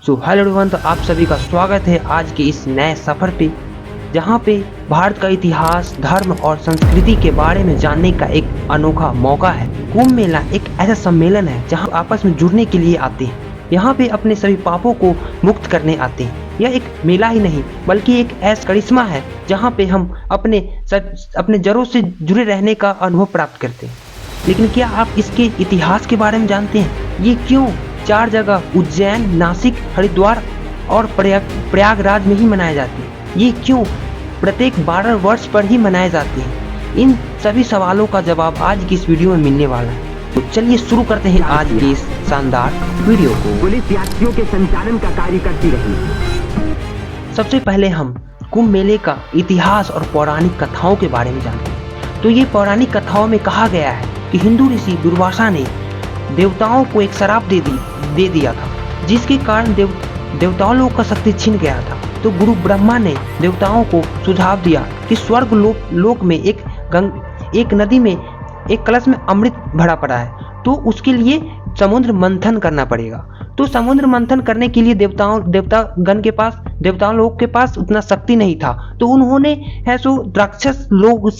So hello everyone, तो आप सभी का स्वागत है आज के इस नए सफ़र पे, जहाँ पे भारत का इतिहास, धर्म और संस्कृति के बारे में जानने का एक अनोखा मौका है। कुंभ मेला एक ऐसा सम्मेलन है जहाँ आपस में जुड़ने के लिए आते हैं। यहाँ पे अपने सभी पापों को मुक्त करने आते हैं। यह एक मेला ही नहीं बल्कि एक ऐसा करिश्मा है जहाँ पे हम अपने जड़ों से जुड़े रहने का अनुभव प्राप्त करते हैं। लेकिन क्या आप इसके इतिहास के बारे में जानते हैं? ये क्यों 4 जगह उज्जैन, नासिक, हरिद्वार और प्रयागराज में ही मनाए जाते हैं? ये क्यों प्रत्येक 12 वर्ष पर ही मनाए जाते हैं? इन सभी सवालों का जवाब आज की इस वीडियो में मिलने वाला है। तो चलिए शुरू करते हैं आज के इस शानदार वीडियो को। पुलिस यात्रियों के संचालन का कार्य करती रही। सबसे पहले हम कुंभ मेले का इतिहास और पौराणिक कथाओं के बारे में जानते हैं। तो ये पौराणिक कथाओं में कहा गया है कि हिंदू ऋषि दुर्वासा ने देवताओं को एक श्राप दे दिया था, जिसके कारण देवताओं लोग का शक्ति छिन गया था। तो गुरु ब्रह्मा ने देवताओं को सुझाव दिया कि स्वर्ग लोक में एक नदी में एक कलश में अमृत भरा पड़ा है, तो उसके लिए समुद्र मंथन करना पड़ेगा। तो समुद्र मंथन करने के लिए देवताओं लोग के पास उतना शक्ति नहीं था, तो उन्होंने राक्षसों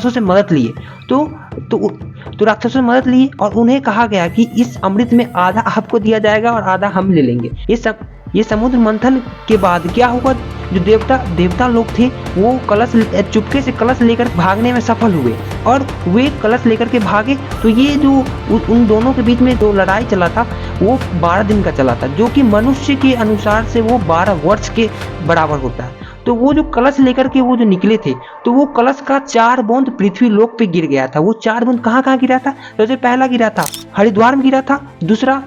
से मदद लिए। तो राक्षसों से मदद ली और उन्हें कहा गया कि इस अमृत में आधा आपको दिया जाएगा और आधा हम ले लेंगे। ये समुद्र मंथन के बाद क्या हुआ, जो देवता लोग थे वो चुपके से कलश लेकर भागने में सफल हुए और वे कलश लेकर के भागे। तो ये जो उन दोनों के बीच में जो लड़ाई चला था वो 12 दिन का चला था, जो कि मनुष्य के अनुसार से वो 12 वर्ष के बराबर होता है। तो वो जो कलश लेकर के वो जो निकले थे, तो वो कलश का 4 बूंद पृथ्वी लोक पे गिर गया था। वो 4 बूंद कहाँ गिरा था? सबसे पहला गिरा था हरिद्वार में गिरा था, दूसरा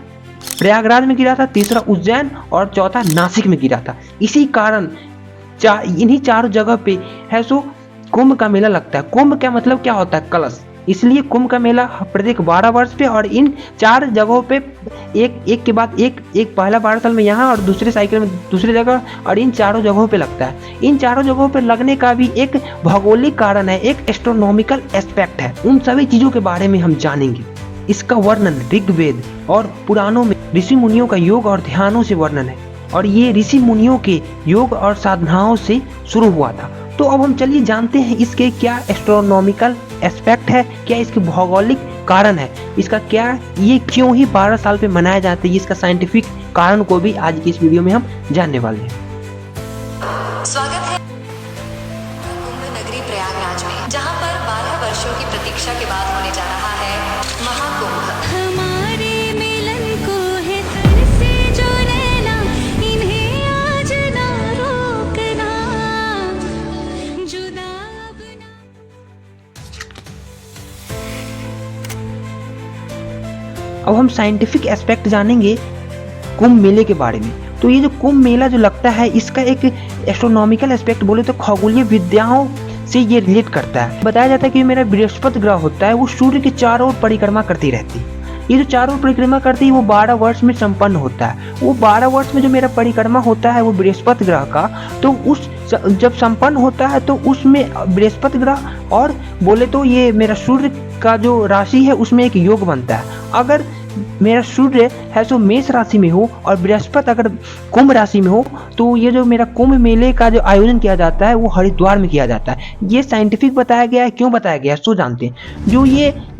प्रयागराज में गिरा था, तीसरा उज्जैन और चौथा नासिक में गिरा था। इसी कारण इन्हीं 4 जगह पे है सो कुंभ का मेला लगता है। कुंभ का मतलब क्या होता है? कलश। इसलिए कुंभ का मेला प्रत्येक 12 वर्ष पे और इन 4 जगहों पे एक के बाद एक पहला 12 साल में यहाँ और दूसरे साइकिल में दूसरी जगह, और इन 4 जगहों पे लगता है। इन 4 जगहों पे लगने का भी एक भौगोलिक कारण है, एक एस्ट्रोनॉमिकल एस्पेक्ट है। उन सभी चीजों के बारे में हम जानेंगे। इसका वर्णन ऋग्वेद और पुराणों में ऋषि मुनियों का योग और ध्यानों से वर्णन है, और ये ऋषि मुनियों के योग और साधनाओं से शुरू हुआ था। तो अब हम चलिए जानते हैं इसके क्या एस्ट्रोनॉमिकल एस्पेक्ट है, क्या इसके भौगोलिक कारण है, इसका क्या ये क्यों ही 12 साल पे मनाए जाते हैं, इसका साइंटिफिक कारण को भी आज की इस वीडियो में हम जानने वाले हैं। स्वागत है कुंभ नगरी प्रयागराज में, जहां पर 12 वर्षों की प्रतीक्षा के बाद होने जा रहा है महाकुंभ। हमारे मिलन को है सर से जो रहना, इन्हें आज ना रोकना, जुदा अपना। अब हम साइंटिफिक एस्पेक्ट जानेंगे कुंभ मेले के बारे में। तो ये जो कुंभ मेला जो लगता है, इसका एक एस्ट्रोनॉमिकल एस्पेक्ट बोले तो खगोलीय विद्याओं से ये रिलेट करता है। बताया जाता है कि मेरा बृहस्पति ग्रह होता है, वो सूर्य के चारों ओर परिक्रमा करती रहती है। ये जो चारों ओर परिक्रमा करती है वो 12 वर्ष में संपन्न होता है। वो 12 वर्ष में जो मेरा परिक्रमा होता है वो बृहस्पति ग्रह का, तो जब संपन्न होता है तो उसमें बृहस्पति ग्रह और बोले तो ये मेरा सूर्य का जो राशि है उसमें एक योग बनता है। अगर मेरा सूर्य है सो मेष राशि में हो और बृहस्पति अगर कुंभ राशि में हो, तो ये जो मेरा कुंभ मेले का जो आयोजन किया जाता है वो हरिद्वार में किया जाता है। ये साइंटिफिक बताया गया है। क्यों बताया गया है सो जानते हैं।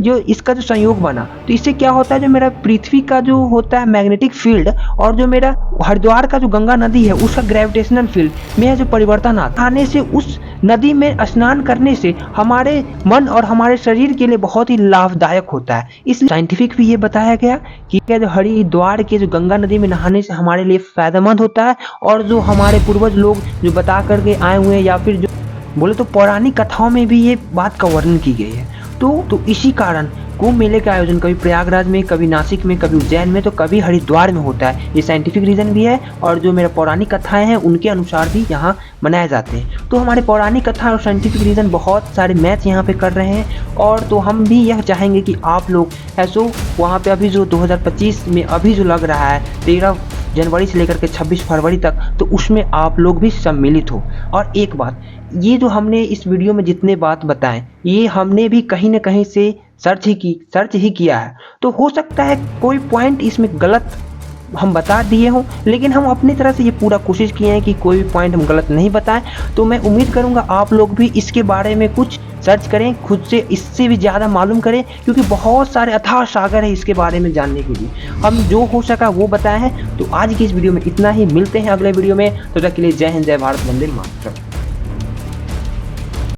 जो इसका जो संयोग बना, तो इससे क्या होता है, जो मेरा पृथ्वी का जो होता है मैग्नेटिक फील्ड और जो मेरा हरिद्वार का जो गंगा नदी है उसका ग्रेविटेशनल फील्ड में जो परिवर्तन आने से उस नदी में स्नान करने से हमारे मन और हमारे शरीर के लिए बहुत ही लाभदायक होता है। इसलिए साइंटिफिक भी ये बताया गया कि जो हरिद्वार के जो गंगा नदी में नहाने से हमारे लिए फायदेमंद होता है, और जो हमारे पूर्वज लोग जो बता करके आए हुए हैं या फिर जो बोले तो पौराणिक कथाओं में भी ये बात का वर्णन की गई है। तो इसी कारण कुंभ मेले का आयोजन कभी प्रयागराज में, कभी नासिक में, कभी उज्जैन में, तो कभी हरिद्वार में होता है। ये साइंटिफिक रीजन भी है, और जो मेरा पौराणिक कथाएं हैं उनके अनुसार भी यहाँ मनाए जाते हैं। तो हमारे पौराणिक कथा और साइंटिफिक रीजन बहुत सारे मैच यहाँ पे कर रहे हैं, और तो हम भी यह चाहेंगे कि आप लोग ऐसो वहाँ पे अभी जो 2025 में अभी जो लग रहा है 13 जनवरी से लेकर के 26 फरवरी तक, तो उसमें आप लोग भी सम्मिलित हो। और एक बात, ये जो हमने इस वीडियो में जितने बात बताएं, ये हमने भी कहीं न कहीं से सर्च ही किया है। तो हो सकता है कोई पॉइंट इसमें गलत हम बता दिए हों, लेकिन हम अपनी तरह से ये पूरा कोशिश किए हैं कि कोई भी पॉइंट हम गलत नहीं बताएं। तो मैं उम्मीद करूंगा आप लोग भी इसके बारे में कुछ सर्च करें, खुद से इससे भी ज़्यादा मालूम करें, क्योंकि बहुत सारे अथाह सागर है इसके बारे में जानने के लिए। हम जो हो सका वो बताए हैं। तो आज की इस वीडियो में इतना ही, मिलते हैं अगले वीडियो में। तो तब तक के लिए जय हिंद, जय भारत, वंदे मातरम।